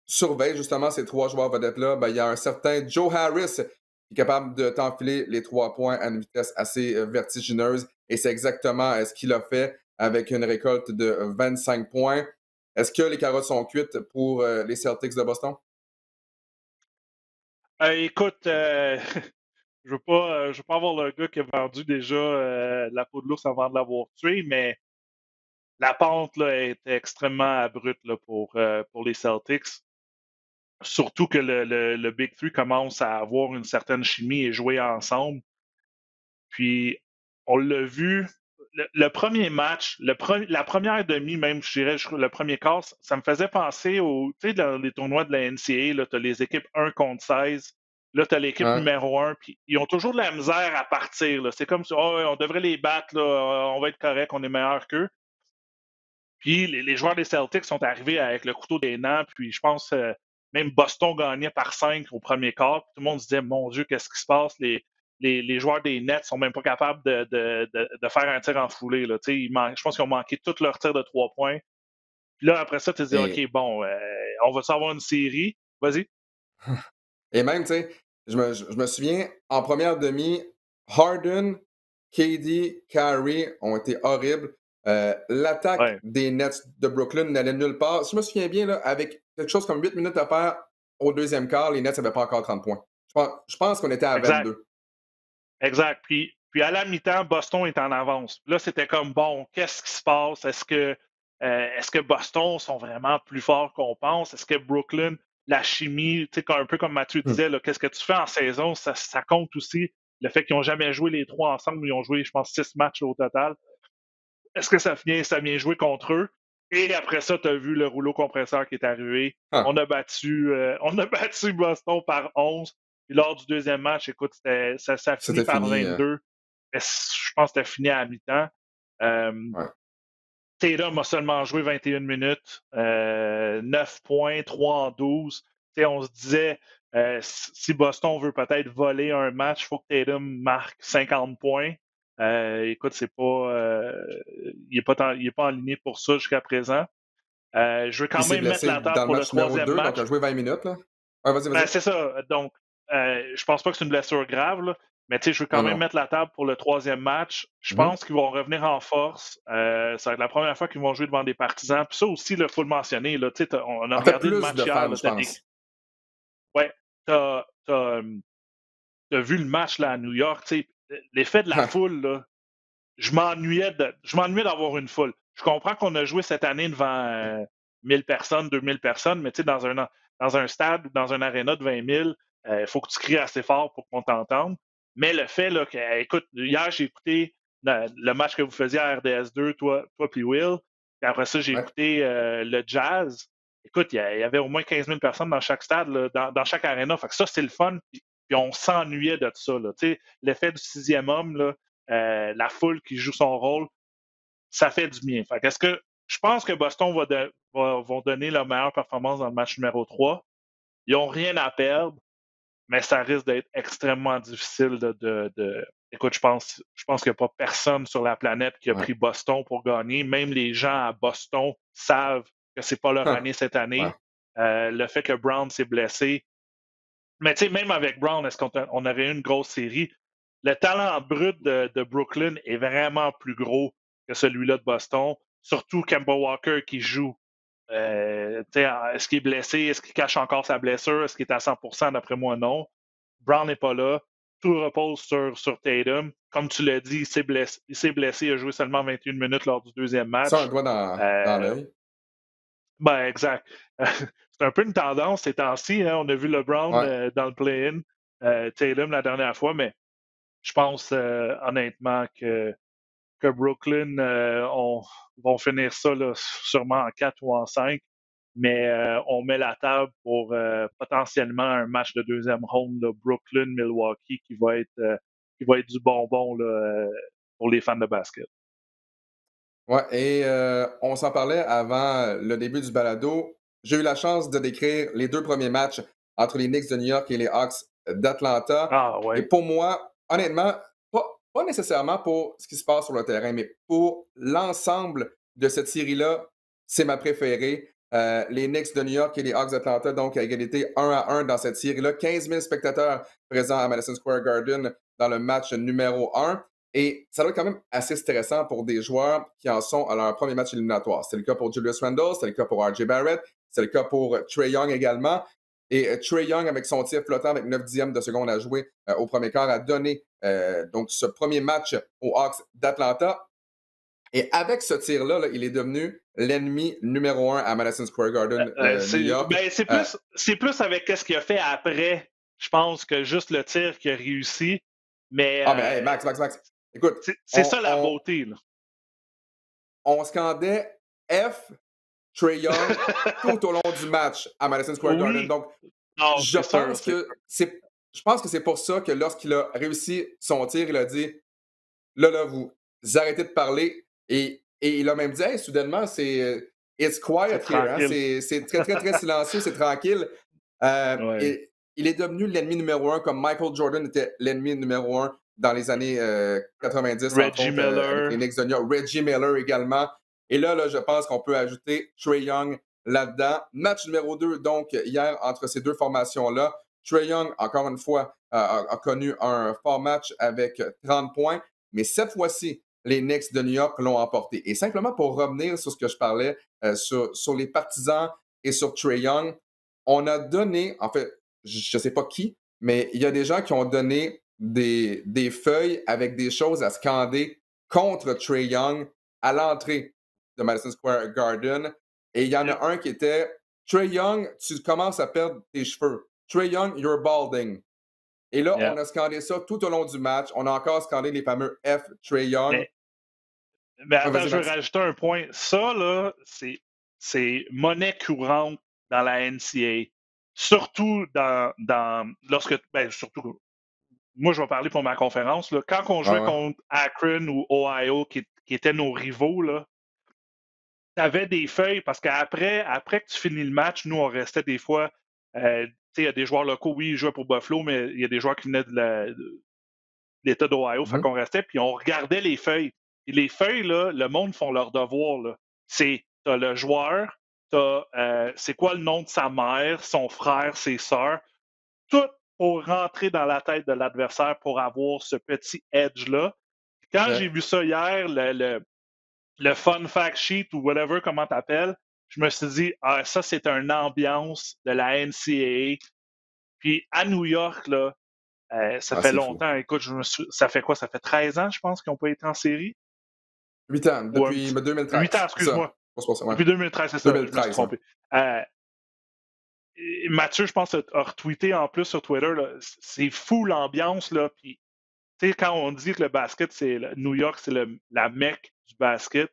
A: surveilles justement ces 3 joueurs vedettes-là, ben, il y a un certain Joe Harris qui est capable de t'enfiler les 3 points à une vitesse assez vertigineuse. Et c'est exactement ce qu'il a fait avec une récolte de 25 points. Est-ce que les carottes sont cuites pour les Celtics de Boston?
C: Écoute, je veux pas avoir le gars qui a vendu déjà la peau de l'ours avant de l'avoir tué, mais la pente là, est extrêmement abrupte là, pour les Celtics. Surtout que le Big Three commence à avoir une certaine chimie et jouer ensemble. Puis, on l'a vu, le premier match, la première demi, même, je dirais, le premier quart, ça me faisait penser tu sais, dans les tournois de la NCAA, tu as les équipes 1 contre 16. Là, tu as l'équipe
A: Ouais.
C: numéro 1, puis ils ont toujours de la misère à partir. Là. C'est comme si on devrait les battre, là, on va être correct, on est meilleur qu'eux. Puis les joueurs des Celtics sont arrivés avec le couteau des dents, puis je pense même Boston gagnait par 5 au premier quart. Puis tout le monde se disait, mon Dieu, qu'est-ce qui se passe? Les joueurs des Nets sont même pas capables de faire un tir en foulée. Là. Je pense qu'ils ont manqué tous leurs tirs de 3 points. Puis là, après ça, tu te dis,
A: Et,
C: OK, bon, on va savoir une série. Vas-y.
A: et même, tu sais, je me souviens, en première demi, Harden, KD, Kyrie ont été horribles. L'attaque
C: Ouais,
A: des Nets de Brooklyn n'allait nulle part. Si je me souviens bien, là, avec quelque chose comme 8 minutes à faire au deuxième quart, les Nets n'avaient pas encore 30 points. Je pense qu'on était à
C: exact.
A: 22.
C: Exact. Puis à la mi-temps, Boston est en avance. Là, c'était comme, bon, qu'est-ce qui se passe? Est-ce que Boston sont vraiment plus forts qu'on pense? Est-ce que Brooklyn, la chimie, tu sais, un peu comme Mathieu
A: Hmm.
C: disait, là, qu'est-ce que tu fais en saison? Ça compte aussi. Le fait qu'ils n'ont jamais joué les 3 ensemble, ils ont joué, je pense, 6 matchs au total. Est-ce que ça vient jouer contre eux? Et après ça, tu as vu le rouleau compresseur qui est arrivé.
A: Ah,
C: On a battu Boston par 11. Puis lors du deuxième match, écoute, ça finit
A: c'était
C: par
A: fini.
C: 22. Mais je pense que c'était fini à la mi-temps. Euh,
A: Ouais.
C: Tatum a seulement joué 21 minutes, 9 points, 3 en 12. T'sais, on se disait, si Boston veut peut-être voler un match, il faut que Tatum marque 50 points. Écoute, il n'est pas aligné pour ça jusqu'à présent. Je veux
A: Puis il
C: quand
A: s'est
C: même mettre
A: blessé
C: la table
A: dans le
C: pour le
A: match numéro
C: troisième
A: 2, donc il
C: match.
A: a joué 20 minutes. Là. Ouais, vas-y,
C: Ben,
A: vas-y.
C: c'est ça. Donc, je pense pas que c'est une blessure grave, là, mais je veux quand
A: Non,
C: même
A: non.
C: mettre la table pour le troisième match. Je
A: Mhm.
C: pense qu'ils vont revenir en force. Ça va être la première fois qu'ils vont jouer devant des partisans. Puis ça aussi, il faut le mentionner. Là, on a
A: En fait,
C: regardé le
A: plus de
C: match hier.
A: fans,
C: Là,
A: je pense.
C: ouais, t'as, t'as, t'as vu le match là, à New York. L'effet de la foule, là, je m'ennuyais d'avoir une foule. Je comprends qu'on a joué cette année devant 1000 personnes, 2000 personnes, mais dans un stade ou dans un aréna de 20 000, il faut que tu cries assez fort pour qu'on t'entende. Mais le fait là, que, écoute, hier, j'ai écouté le match que vous faisiez à RDS2, toi puis Will. Puis après ça, j'ai
A: Ouais.
C: écouté le Jazz. Écoute, il y avait au moins 15 000 personnes dans chaque stade, là, dans chaque aréna. Fait que ça, c'est le fun. Puis on s'ennuyait de ça. Là. L'effet du sixième homme, là, la foule qui joue son rôle, ça fait du bien. Fait qu'est-ce que je pense que Boston vont donner leur meilleure performance dans le match numéro 3. Ils n'ont rien à perdre, mais ça risque d'être extrêmement difficile Écoute, je pense qu'il n'y a pas personne sur la planète qui a
A: Ouais.
C: pris Boston pour gagner. Même les gens à Boston savent que c'est pas leur année cette année.
A: Ouais.
C: Le fait que Brown s'est blessé. Mais tu sais, même avec Brown, est-ce qu'on aurait eu une grosse série? Le talent brut de Brooklyn est vraiment plus gros que celui-là de Boston. Surtout Kemba Walker qui joue. Est-ce qu'il est blessé? Est-ce qu'il cache encore sa blessure? Est-ce qu'il est à 100%? D'après moi, non. Brown n'est pas là. Tout repose sur Tatum. Comme tu l'as dit, il s'est blessé. Il a joué seulement 21 minutes lors du deuxième
A: Ça, un
C: match.
A: doigt dans l'œil.
C: Ben, exact. C'est un peu une tendance ces temps-ci. Hein. On a vu LeBron
A: Ouais.
C: dans le play-in, Tatum la dernière fois, mais je pense honnêtement que Brooklyn vont finir ça là, sûrement en 4 ou en 5. Mais on met la table pour potentiellement un match de deuxième ronde, Brooklyn-Milwaukee, qui va être du bonbon là, pour les fans de basket.
A: Ouais, et on s'en parlait avant le début du balado. J'ai eu la chance de décrire les 2 premiers matchs entre les Knicks de New York et les Hawks d'Atlanta.
C: Ah
A: Et
C: ouais.
A: pour moi, honnêtement, pas nécessairement pour ce qui se passe sur le terrain, mais pour l'ensemble de cette série-là, c'est ma préférée. Les Knicks de New York et les Hawks d'Atlanta, donc à égalité 1-1 dans cette série-là. 15 000 spectateurs présents à Madison Square Garden dans le match numéro 1. Et ça doit être quand même assez stressant pour des joueurs qui en sont à leur premier match éliminatoire. C'était le cas pour Julius Randle, c'était le cas pour R.J. Barrett, c'est le cas pour Trae Young également. Et Trae Young, avec son tir flottant avec 9 dixièmes de seconde à jouer au premier quart, a donné donc ce premier match aux Hawks d'Atlanta. Et avec ce tir-là, il est devenu l'ennemi numéro 1 à Madison Square Garden, New York.
C: C'est plus avec ce qu'il a fait après, je pense, que juste le tir qu'il a réussi. Mais,
A: hey, Max. Écoute,
C: c'est ça la beauté. Là.
A: On scandait F, Trae Young tout au long du match à Madison Square Garden. Donc, je pense que c'est pour ça que lorsqu'il a réussi son tir, il a dit là, vous arrêtez de parler. Et il a même dit, hey, soudainement, c'est it's quiet here. Hein? C'est très, très, très silencieux, c'est tranquille. Et il est devenu l'ennemi numéro 1, comme Michael Jordan était l'ennemi numéro 1 dans les années 90.
C: Reggie Miller.
A: Avec les Knicks de New York. Reggie Miller également. Et là, je pense qu'on peut ajouter Trae Young là-dedans. Match numéro 2, donc, hier, entre ces deux formations-là. Trae Young, encore une fois, a connu un fort match avec 30 points. Mais cette fois-ci, les Knicks de New York l'ont emporté. Et simplement pour revenir sur ce que je parlais, sur les partisans et sur Trae Young, on a donné, en fait, je ne sais pas qui, mais il y a des gens qui ont donné des feuilles avec des choses à scander contre Trae Young à l'entrée de Madison Square Garden. Et il y en a un qui était « Trae Young, tu commences à perdre tes cheveux. Trae Young, you're balding. » Et là, on a scandé ça tout au long du match. On a encore scandé les fameux F Trae Young.
C: Mais attends, je veux rajouter un point. Ça, là, c'est monnaie courante dans la NCAA. Surtout surtout, moi, je vais parler pour ma conférence. Là, quand on jouait contre Akron ou Ohio, qui étaient nos rivaux, là, t'avais des feuilles, parce qu'après que tu finis le match, nous, on restait des fois... il y a des joueurs locaux, oui, ils jouaient pour Buffalo, mais il y a des joueurs qui venaient de l'État d'Ohio. Fait qu'on restait, puis on regardait les feuilles. Et les feuilles, là, le monde font leur devoir. Là. T'as le joueur, c'est quoi le nom de sa mère, son frère, ses sœurs. Tout pour rentrer dans la tête de l'adversaire pour avoir ce petit edge-là. Quand j'ai vu ça hier, le fun fact sheet ou whatever, comment t'appelles, je me suis dit, ça, c'est une ambiance de la NCAA. Puis à New York, là, ça fait longtemps. Fou. Écoute, ça fait quoi? Ça fait 13 ans, je pense, qu'ils n'ont pas été en série?
A: 8 ans, depuis 2013.
C: 8 ans, excuse-moi. Depuis 2013, c'est ça. 2013, je me suis trompé. Mathieu, je pense, a retweeté en plus sur Twitter. Là, c'est fou l'ambiance. Là. Puis, quand on dit que le basket, New York, c'est la mecque du basket,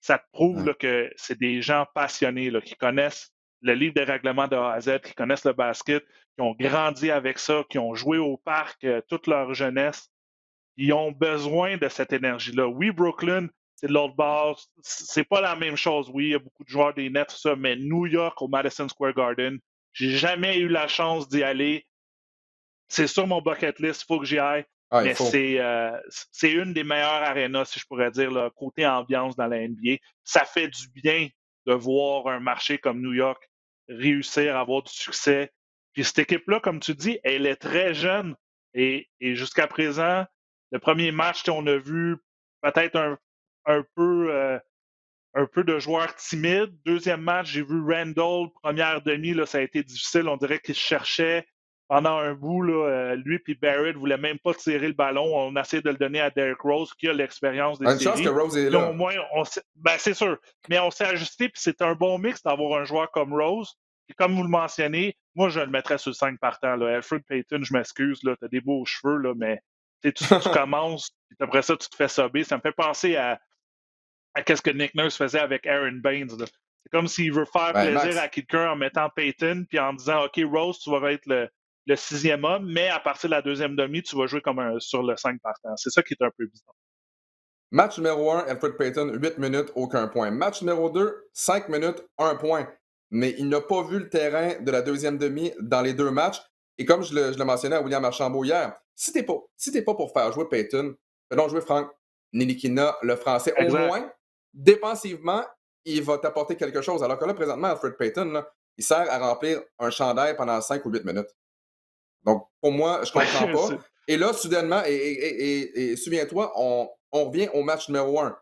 C: ça te prouve là, que c'est des gens passionnés là, qui connaissent le livre des règlements de A à Z, qui connaissent le basket, qui ont grandi avec ça, qui ont joué au parc toute leur jeunesse. Ils ont besoin de cette énergie-là. Oui, Brooklyn, c'est de l'autre bord. C'est pas la même chose. Oui, il y a beaucoup de joueurs des Nets, tout ça, mais New York au Madison Square Garden, j'ai jamais eu la chance d'y aller. C'est sur mon bucket list, il faut que j'y aille. Mais c'est une des meilleures arénas, si je pourrais dire, là, côté ambiance dans la NBA. Ça fait du bien de voir un marché comme New York réussir à avoir du succès. Puis cette équipe-là, comme tu dis, elle est très jeune. Et jusqu'à présent, le premier match, on a vu peut-être un peu de joueurs timides. Deuxième match, j'ai vu Randle, première demi, là, ça a été difficile. On dirait qu'il se cherchait pendant un bout. Là, lui et Barrett ne voulaient même pas tirer le ballon. On a essayé de le donner à Derrick Rose, qui a l'expérience des séries.
A: Une chance que Rose est là.
C: Au moins, c'est sûr. Mais on s'est ajusté, puis c'est un bon mix d'avoir un joueur comme Rose. Et comme vous le mentionnez, moi, je le mettrais sur le 5 partants. Elfrid Payton, je m'excuse, tu as des beaux cheveux, là, mais tu commences, puis après ça, tu te fais sobber. Ça me fait penser à qu'est-ce que Nick Nurse faisait avec Aaron Baines. Là. C'est comme s'il veut faire plaisir à quelqu'un en mettant Payton puis en disant « OK, Rose, tu vas être le sixième homme, mais à partir de la deuxième demi, tu vas jouer comme sur le 5 partant. » C'est ça qui est un peu bizarre.
A: Match numéro 1, Elfrid Payton, 8 minutes, aucun point. Match numéro 2, 5 minutes, 1 point. Mais il n'a pas vu le terrain de la deuxième demi dans les deux matchs. Et comme je le mentionnais à William Archambault hier, si t'es pas pour faire jouer Payton, fais donc jouer Frank Ntilikina, le Français. Exact. Au moins, défensivement, il va t'apporter quelque chose. Alors que là, présentement, Alfred Payton, là, il sert à remplir un chandail pendant 5 ou 8 minutes. Donc, pour moi, je comprends pas. Et là, soudainement, et souviens-toi, on revient au match numéro 1.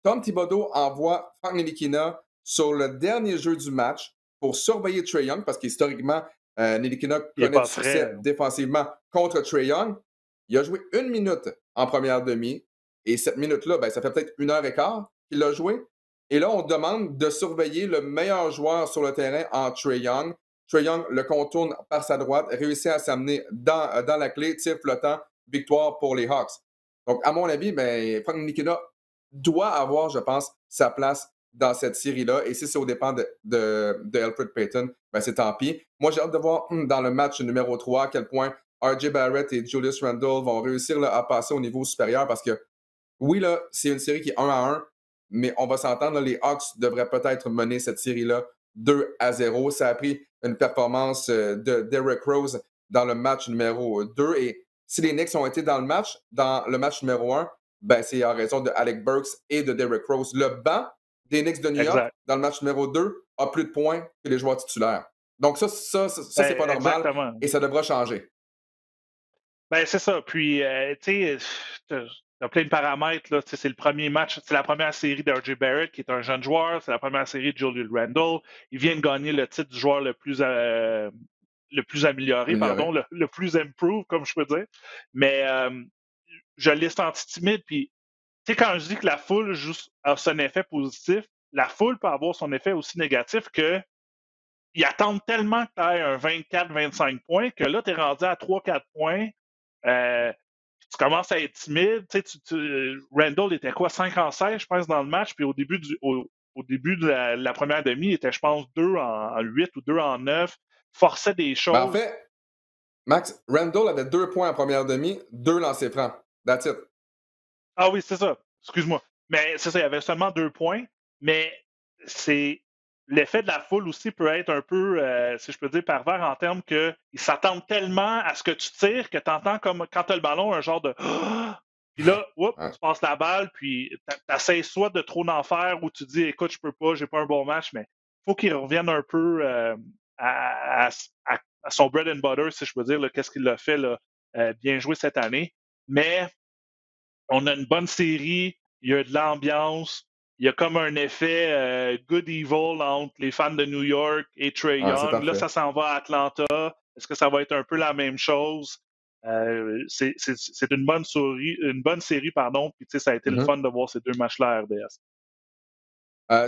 A: Tom Thibodeau envoie Frank Ntilikina sur le dernier jeu du match pour surveiller Trae Young, parce qu'historiquement, Ntilikina connaît du succès défensivement contre Trae Young. Il a joué 1 minute en première demi, et cette minute-là, ben, ça fait peut-être 1h15 qu'il l'a joué. Et là, on demande de surveiller le meilleur joueur sur le terrain en Trae Young. Trae Young le contourne par sa droite, réussit à s'amener dans la clé, tir flottant, victoire pour les Hawks. Donc, à mon avis, ben, Frank Ntilikina doit avoir, je pense, sa place dans cette série-là. Et si c'est au dépend de Alfred Payton, ben c'est tant pis. Moi, j'ai hâte de voir dans le match numéro 3 à quel point R.J. Barrett et Julius Randle vont réussir là, à passer au niveau supérieur parce que, oui, là, c'est une série qui est 1-1, mais on va s'entendre, là, les Hawks devraient peut-être mener cette série-là 2-0. Ça a pris une performance de Derrick Rose dans le match numéro 2. Et si les Knicks ont été dans le match numéro 1, ben, c'est en raison de Alec Burks et de Derrick Rose. Le banc des Knicks de New York, dans le match numéro 2, a plus de points que les joueurs titulaires. Donc ça c'est pas normal. Exactement. Et ça devra changer.
C: Ben, c'est ça. Puis, tu sais, t'as plein de paramètres. Là. C'est le premier match, c'est la première série d'R.J. Barrett, qui est un jeune joueur. C'est la première série de Julius Randle. Il vient de gagner le titre du joueur le plus amélioré, pardon, le plus improved, comme je peux dire. Mais je l'ai senti timide. Puis, tu sais, quand je dis que la foule a son effet positif, la foule peut avoir son effet aussi négatif que ils attendent tellement que tu aies un 24-25 points que là, tu es rendu à 3-4 points. Tu commences à être timide. Randle était quoi, 5-16, je pense, dans le match. Puis au début de la première demi, il était, je pense, 2 en 8 ou 2 en 9. Forçait des choses.
A: Ben en fait, Max, Randle avait 2 points en première demi, 2 lancers francs. That's it.
C: Ah oui, c'est ça. Excuse-moi. Mais c'est ça, il y avait seulement 2 points. Mais c'est l'effet de la foule aussi peut être un peu, si je peux dire, pervers en termes qu'ils s'attendent tellement à ce que tu tires que tu entends comme quand tu as le ballon un genre de puis là, tu passes la balle, puis tu essaies soit de trop d'en faire ou tu dis écoute, je peux pas, j'ai pas un bon match, mais il faut qu'il revienne un peu à son bread and butter, si je peux dire, qu'est-ce qu'il a fait là, bien joué cette année. Mais on a une bonne série, il y a de l'ambiance, il y a comme un effet good evil entre les fans de New York et Trae Young. Là, ça s'en va à Atlanta. Est-ce que ça va être un peu la même chose? C'est une bonne série, pardon. Puis, tu sais, ça a été le fun de voir ces 2 matchs-là à RDS.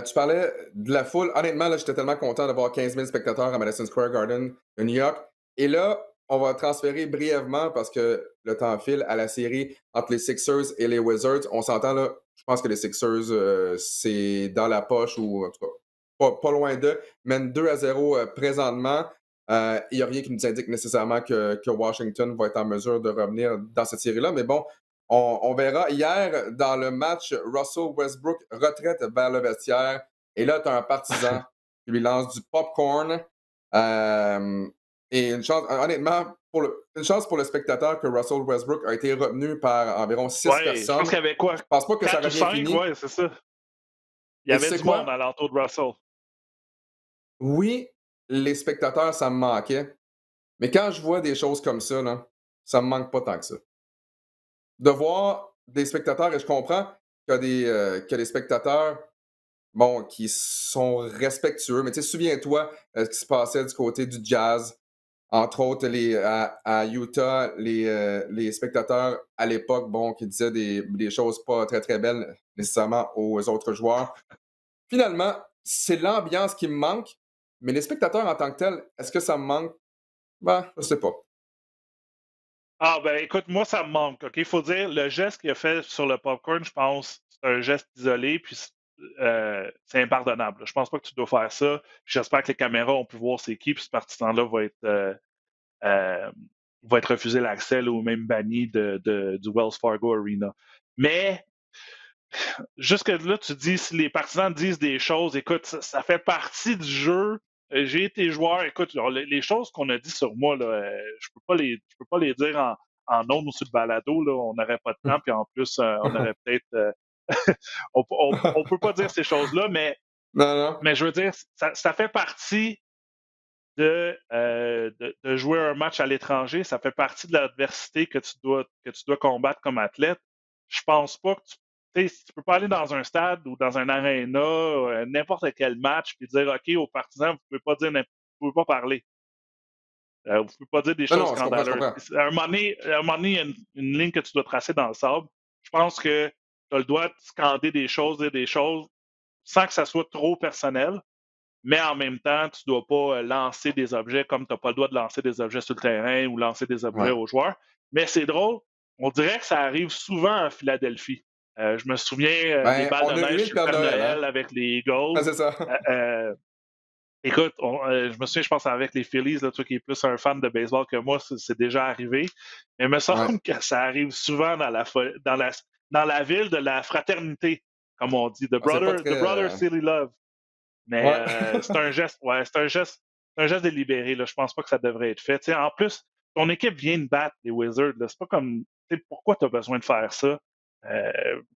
A: Tu parlais de la foule. Honnêtement, là, j'étais tellement content d'avoir 15 000 spectateurs à Madison Square Garden de New York. Et là, on va transférer brièvement, parce que le temps file, à la série entre les Sixers et les Wizards. On s'entend là, je pense que les Sixers, c'est dans la poche, ou en tout cas, pas loin d'eux, mènent 2-0 présentement. Il n'y a rien qui nous indique nécessairement que Washington va être en mesure de revenir dans cette série-là. Mais bon, on verra. Hier, dans le match, Russell Westbrook retraite vers le vestiaire. Et là, tu as un partisan qui lui lance du popcorn. Et une chance, honnêtement, une chance pour le spectateur que Russell Westbrook a été retenu par environ 6 personnes.
C: Je pense qu'il y avait quoi?
A: Je pense pas que ça aurait bien fini.
C: Oui, c'est ça. Il y avait du monde à l'entour de Russell.
A: Oui, les spectateurs, ça me manquait. Mais quand je vois des choses comme ça, là, ça me manque pas tant que ça. De voir des spectateurs, et je comprends qu'il y a des spectateurs bon, qui sont respectueux, mais tu sais, souviens-toi ce qui se passait du côté du Jazz. Entre autres, à Utah, les spectateurs à l'époque, bon, qui disaient des choses pas très, très belles nécessairement aux autres joueurs. Finalement, c'est l'ambiance qui me manque, mais les spectateurs en tant que tels, est-ce que ça me manque? Ben, je sais pas.
C: Ah, ben écoute, moi, ça me manque. OK, il faut dire, le geste qu'il a fait sur le popcorn, je pense, c'est un geste isolé, puis c'est impardonnable. Je pense pas que tu dois faire ça. J'espère que les caméras ont pu voir c'est qui, puis ce partisan-là va être refusé l'accès ou même banni du Wells Fargo Arena. Mais jusque là, tu dis, si les partisans disent des choses, écoute, ça fait partie du jeu. J'ai été joueur, écoute, les choses qu'on a dit sur moi, là, je peux pas les dire en ondes ou sur le balado, là, on n'aurait pas de temps, puis en plus, on aurait peut-être on peut pas dire ces choses-là, mais
A: Non.
C: je veux dire, ça fait partie de jouer un match à l'étranger. Ça fait partie de l'adversité que tu dois combattre comme athlète. Je pense pas que tu peux pas aller dans un stade ou dans un aréna, n'importe quel match, puis dire OK aux partisans, vous pouvez pas parler. Vous pouvez pas dire des choses
A: Non, je
C: scandaleuses. À un moment donné, il y a une ligne que tu dois tracer dans le sable. Je pense que tu as le droit de scander des choses, dire des choses, sans que ça soit trop personnel. Mais en même temps, tu ne dois pas lancer des objets comme tu n'as pas le droit de lancer des objets sur le terrain ou lancer des objets aux joueurs. Mais c'est drôle, on dirait que ça arrive souvent à Philadelphie. Je me souviens des balles de neige sur Père Noël avec les Eagles.
A: C'est ça.
C: Écoute, je me souviens, je pense, avec les Phillies, là, toi qui es plus un fan de baseball que moi, c'est déjà arrivé. Mais il me semble que ça arrive souvent dans la ville de la fraternité, comme on dit. The brother silly love. Mais c'est un geste, c'est un geste délibéré. Là. Je pense pas que ça devrait être fait. T'sais, en plus, ton équipe vient de battre les Wizards. Là. C'est pas comme pourquoi tu as besoin de faire ça?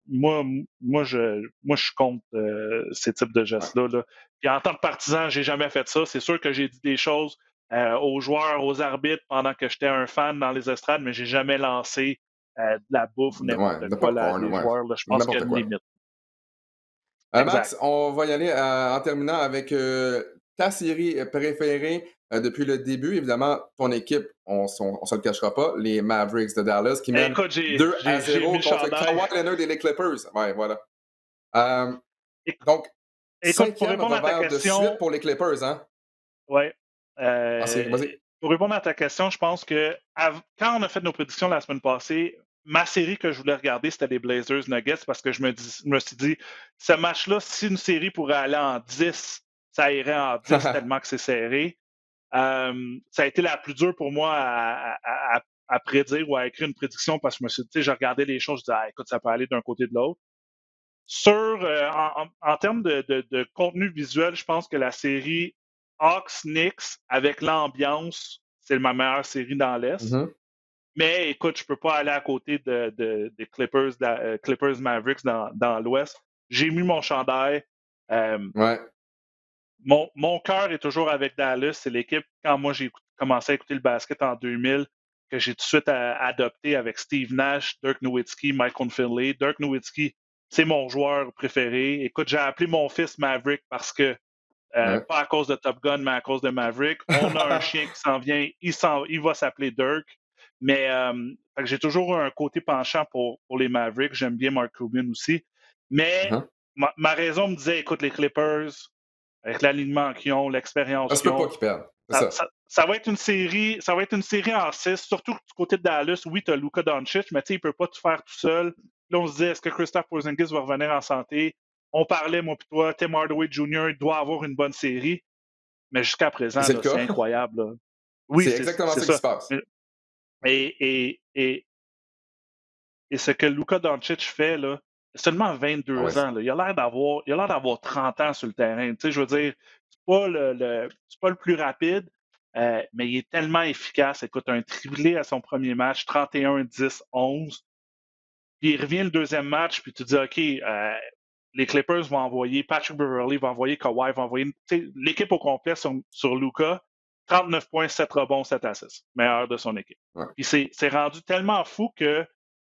C: Moi, je suis contre ces types de gestes-là. Là. Puis en tant que partisan, j'ai jamais fait ça. C'est sûr que j'ai dit des choses aux joueurs, aux arbitres pendant que j'étais un fan dans les estrades, mais j'ai jamais lancé de la bouffe ou n'importe quoi les joueurs. Là. Je pense qu'il y a une limite.
A: Max, on va y aller en terminant avec ta série préférée depuis le début. Évidemment, ton équipe, on se le cachera pas, les Mavericks de Dallas qui mènent 2-0 contre Kawhi Leonard et les Clippers. Ouais, voilà. Donc, cinquième revers de suite pour les Clippers, hein?
C: Oui.
A: Vas-y.
C: Pour répondre à ta question, je pense que quand on a fait nos prédictions la semaine passée, ma série que je voulais regarder, c'était les Blazers Nuggets parce que je me suis dit, ce match-là, si une série pourrait aller en 10, ça irait en 10 tellement que c'est serré. Ça a été la plus dure pour moi à prédire ou à écrire une prédiction parce que je me suis dit, je regardais les choses, je disais, écoute, ça peut aller d'un côté ou de l'autre. En termes de contenu visuel, je pense que la série Hawks-Knicks, avec l'ambiance, c'est ma meilleure série dans l'Est.
A: Mm-hmm.
C: Mais écoute, je ne peux pas aller à côté des Clippers Mavericks dans l'Ouest. J'ai mis mon chandail. Mon cœur est toujours avec Dallas. C'est l'équipe, quand moi j'ai commencé à écouter le basket en 2000, que j'ai tout de suite adopté avec Steve Nash, Dirk Nowitzki, Michael Finley. Dirk Nowitzki, c'est mon joueur préféré. Écoute, j'ai appelé mon fils Maverick parce que, pas à cause de Top Gun, mais à cause de Maverick. On a un chien qui s'en vient, il va s'appeler Dirk. Mais j'ai toujours un côté penchant pour les Mavericks. J'aime bien Mark Cuban aussi. Mais ma raison me disait, écoute, les Clippers, avec l'alignement qu'ils ont, l'expérience qu'ils ont,
A: pas qu'ils perdent.
C: Ça va être une série en 6, surtout du côté de Dallas. Oui, tu as Luka Doncic, mais il ne peut pas tout faire tout seul. Là, on se disait, est-ce que Kristaps Porzingis va revenir en santé? On parlait, moi et toi, Tim Hardaway Jr. doit avoir une bonne série. Mais jusqu'à présent, c'est incroyable. Là. Oui,
A: c'est exactement ça qui se passe.
C: Et ce que Luka Doncic fait, là, seulement 22 ans, là, il a l'air d'avoir 30 ans sur le terrain. Tu sais, je veux dire, c'est pas le plus rapide, mais il est tellement efficace. Écoute, un triplé à son premier match, 31-10-11. Puis il revient le deuxième match, puis tu dis, OK, les Clippers vont envoyer, Patrick Beverley va envoyer, Kawhi va envoyer, l'équipe au complet sur Luka. 39 points, 7 rebonds, 7 assists. Meilleur de son équipe. Puis c'est rendu tellement fou que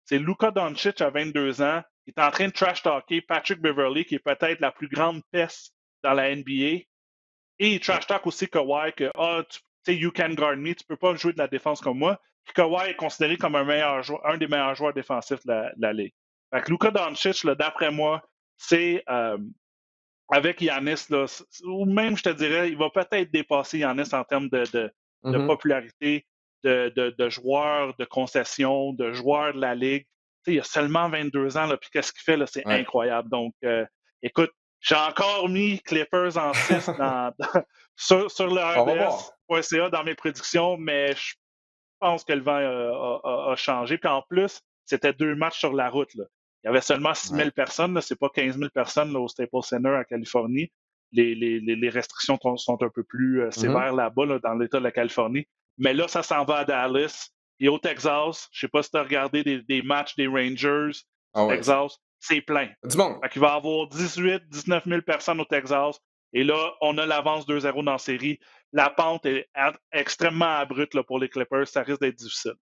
C: c'est Luka Doncic à 22 ans qui est en train de trash-talker Patrick Beverley, qui est peut-être la plus grande peste dans la NBA. Et il trash-talk aussi Kawhi, que tu sais, you can guard me, tu peux pas jouer de la défense comme moi. Puis Kawhi est considéré comme un des meilleurs joueurs défensifs de la Ligue. Fait que Luka Doncic, là, d'après moi, c'est avec Giannis, là, ou même, je te dirais, il va peut-être dépasser Giannis en termes de popularité, de joueurs, de concessions, de joueurs de la Ligue. T'sais, il a seulement 22 ans, là, puis qu'est-ce qu'il fait, là, c'est incroyable. Donc, écoute, j'ai encore mis Clippers en 6 sur le RDS.ca dans mes prédictions, mais je pense que le vent a changé. Puis en plus, c'était 2 matchs sur la route, là. Il y avait seulement 6 000 personnes, là, c'est pas 15 000 personnes là, au Staples Center en Californie. Les restrictions sont un peu plus sévères là-bas, là, dans l'État de la Californie. Mais là, ça s'en va à Dallas. Et au Texas, je sais pas si tu as regardé des matchs des Rangers au Texas. c'est plein.
A: Du monde.
C: Fait qu'il va y avoir 18-19 000 personnes au Texas. Et là, on a l'avance 2-0 dans la série. La pente est extrêmement abrupte là, pour les Clippers. Ça risque d'être difficile.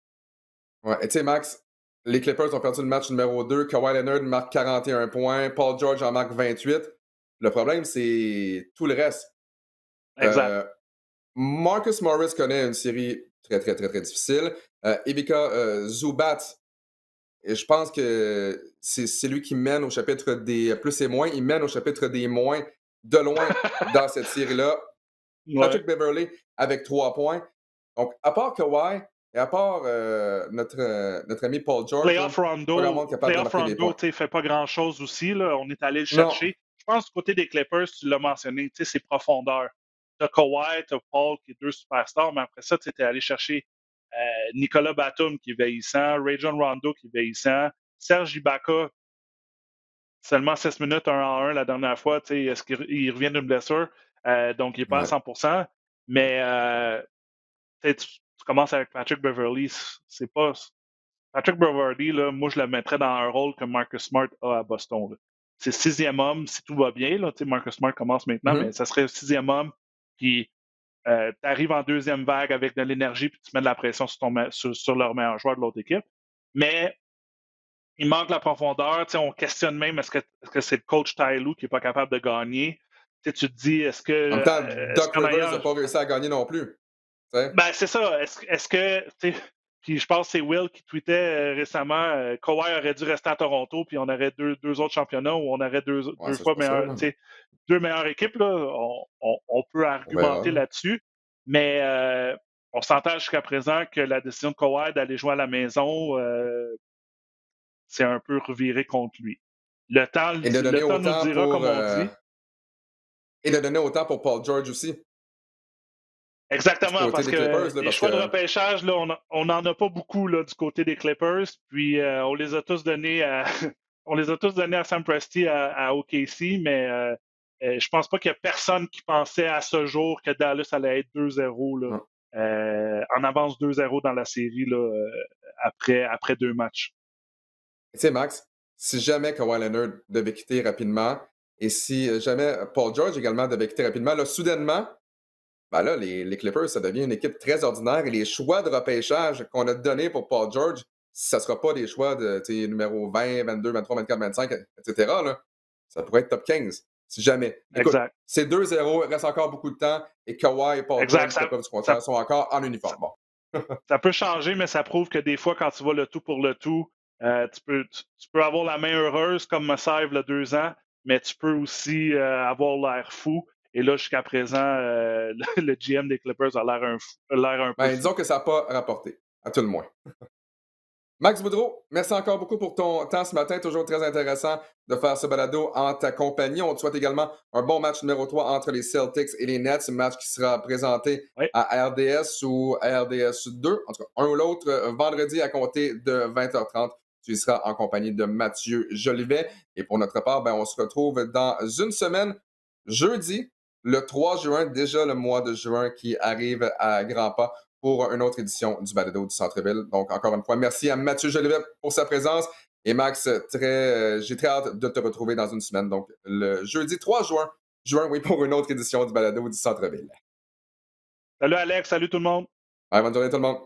A: Ouais. Et tu sais, Max, les Clippers ont perdu le match numéro 2. Kawhi Leonard marque 41 points. Paul George en marque 28. Le problème, c'est tout le reste.
C: Exact.
A: Marcus Morris connaît une série très, très, très, très difficile. Ivica Zubat, et je pense que c'est lui qui mène au chapitre des plus et moins. Il mène au chapitre des moins de loin dans cette série-là.
C: Ouais.
A: Patrick Beverley avec 3 points. Donc, à part Kawhi et à part notre ami Paul George,
C: Playoff Rondo,
A: ne
C: fait pas grand-chose aussi. Là. On est allé le chercher.
A: Non.
C: Je pense du côté des Clippers, tu l'as mentionné, c'est profondeur. Tu as Kawhi, tu as Paul, qui est 2 superstars, mais après ça, tu es allé chercher Nicolas Batum, qui est vieillissant, Rajon Rondo, qui est vieillissant, Serge Ibaka, seulement 6 minutes 1-1 la dernière fois. Est-ce qu'il revient d'une blessure? Donc, il n'est pas à 100%. Mais tu commences avec Patrick Beverley. C'est pas... Patrick Beverley, là, moi, je le mettrais dans un rôle que Marcus Smart a à Boston. Là. C'est 6e homme, si tout va bien. Là, Marcus Smart commence maintenant, mais ça serait le 6e homme. Puis, tu arrives en 2e vague avec de l'énergie, puis tu mets de la pression sur leur meilleur joueur de l'autre équipe. Mais il manque la profondeur. On questionne même est-ce que c'est le coach Ty Lue qui n'est pas capable de gagner. Tu te dis, est-ce que.
A: En même temps, Doc Rivers n'a pas réussi à gagner non plus.
C: Ben, c'est ça. Est-ce que. Puis je pense que c'est Will qui tweetait récemment Kawhi aurait dû rester à Toronto, puis on aurait deux autres championnats où on aurait deux fois meilleurs, deux meilleures équipes. Là. On peut argumenter là-dessus. Mais on s'entend jusqu'à présent que la décision de Kawhi d'aller jouer à la maison, c'est un peu reviré contre lui. Le temps nous dira, comme on dit.
A: Et de donner autant pour Paul George aussi.
C: Exactement, parce que les choix de repêchage, là, on n'en a pas beaucoup là, du côté des Clippers, puis on les a tous donnés à Sam Presti à OKC, mais je pense pas qu'il y a personne qui pensait à ce jour que Dallas allait être 2-0 là, en avance 2-0 dans la série là, après 2 matchs.
A: Tu sais, Max, si jamais Kawhi Leonard devait quitter rapidement, et si jamais Paul George également devait quitter rapidement, là, soudainement, ben là, les Clippers, ça devient une équipe très ordinaire et les choix de repêchage qu'on a donnés pour Paul George, ça ne sera pas des choix de numéro 20, 22, 23, 24, 25, etc. Là. Ça pourrait être top 15, si jamais. Écoute, c'est 2-0, il reste encore beaucoup de temps et Kawhi et Paul George, du contraire, sont encore en uniforme. Bon.
C: Ça peut changer, mais ça prouve que des fois, quand tu vas le tout pour le tout, tu peux avoir la main heureuse comme Masai il y a 2 ans, mais tu peux aussi avoir l'air fou. Et là, jusqu'à présent, le GM des Clippers a l'air un peu.
A: Disons que ça n'a pas rapporté, à tout le moins. Max Boudreau, merci encore beaucoup pour ton temps ce matin. Toujours très intéressant de faire ce balado en ta compagnie. On te souhaite également un bon match numéro 3 entre les Celtics et les Nets. Un match qui sera présenté à RDS ou à RDS 2, en tout cas un ou l'autre, vendredi à compter de 20h30. Tu y seras en compagnie de Mathieu Jolivet. Et pour notre part, on se retrouve dans une semaine, jeudi, le 3 juin, déjà le mois de juin qui arrive à grands pas pour une autre édition du Balado du Centre-Ville. Donc, encore une fois, merci à Mathieu Jolivet pour sa présence. Et Max, j'ai très hâte de te retrouver dans une semaine. Donc, le jeudi 3 juin, pour une autre édition du Balado du Centre-Ville.
C: Salut Alex, salut tout le monde.
A: Bonne journée tout le monde.